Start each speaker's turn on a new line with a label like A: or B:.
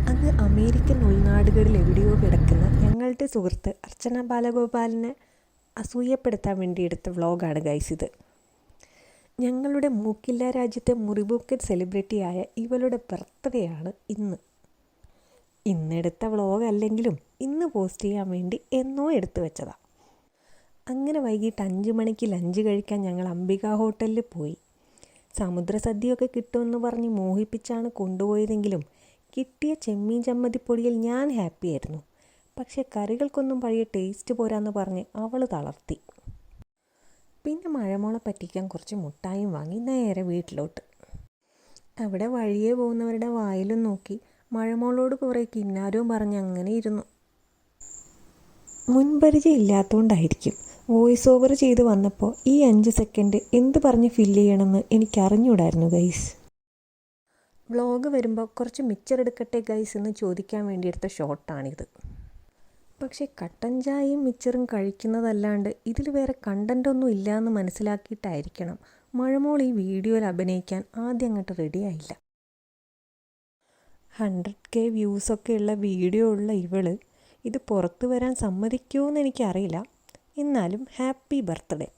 A: അങ്ങ് അമേരിക്കൻ ഉൾനാടുകളിൽ എവിടെയോ കിടക്കുന്ന ഞങ്ങളുടെ സുഹൃത്ത് അർച്ചന ബാലഗോപാലിനെ അസൂയപ്പെടുത്താൻ വേണ്ടി എടുത്ത വ്ളോഗാണ് ഗൈസ് ഇത്. ഞങ്ങളുടെ മൂക്കില്ല രാജ്യത്തെ മുറിബൂക്കൻ സെലിബ്രിറ്റിയായ ഇവളുടെ ബർത്ത്ഡേ ആണ് ഇന്ന്. ഇന്നെടുത്ത വ്ളോഗ് അല്ലെങ്കിലും ഇന്ന് പോസ്റ്റ് ചെയ്യാൻ വേണ്ടി എന്നോ എടുത്തു വെച്ചതാണ്. അങ്ങനെ വൈകിട്ട് 5 മണിക്ക് ലഞ്ച് കഴിക്കാൻ ഞങ്ങൾ അംബിക ഹോട്ടലിൽ പോയി. സമുദ്രസദ്യയൊക്കെ കിട്ടുമെന്ന് പറഞ്ഞ് മോഹിപ്പിച്ചാണ് കൊണ്ടുപോയതെങ്കിലും കിട്ടിയ ചെമ്മീൻ ചമ്മന്തിപ്പൊടിയിൽ ഞാൻ ഹാപ്പിയായിരുന്നു. പക്ഷേ കറികൾക്കൊന്നും പഴയ ടേസ്റ്റ് പോരാന്ന് പറഞ്ഞ് അവൾ തളർത്തി. പിന്നെ മഴമോളെ പറ്റിക്കാൻ കുറച്ച് മുട്ടായും വാങ്ങി നേരെ വീട്ടിലോട്ട്. അവിടെ വഴിയെ പോകുന്നവരുടെ വായിലും നോക്കി മഴമോളോട് കുറേ കിന്നാരവും പറഞ്ഞ് അങ്ങനെ ഇരുന്നു. മുൻപരിചയം ഇല്ലാത്തതുകൊണ്ടായിരിക്കും വോയിസ് ഓവർ ചെയ്ത് വന്നപ്പോൾ ഈ 5 സെക്കൻഡ് എന്ത് പറഞ്ഞ് ഫില്ല് ചെയ്യണമെന്ന് എനിക്കറിഞ്ഞൂടായിരുന്നു ഗൈസ്. വ്ളോഗ് വരുമ്പോൾ കുറച്ച് മിച്ചർ എടുക്കട്ടെ ഗൈസ് എന്ന് ചോദിക്കാൻ വേണ്ടി എടുത്ത ഷോട്ടാണിത്. പക്ഷേ കട്ടൻ ചായയും മിച്ചറും കഴിക്കുന്നതല്ലാണ്ട് ഇതിൽ വേറെ കണ്ടൻ്റൊന്നും ഇല്ലയെന്ന് മനസ്സിലാക്കിയിട്ടായിരിക്കണം മഴമോൾ ഈ വീഡിയോയിൽ അഭിനയിക്കാൻ ആദ്യം അങ്ങോട്ട് റെഡിയായില്ല. 100K വ്യൂസൊക്കെ ഉള്ള വീഡിയോ ഉള്ള ഇവള് ഇത് പുറത്തു വരാൻ സമ്മതിക്കുമോ എന്ന് എനിക്കറിയില്ല. എന്നാലും ഹാപ്പി ബർത്ത്ഡേ.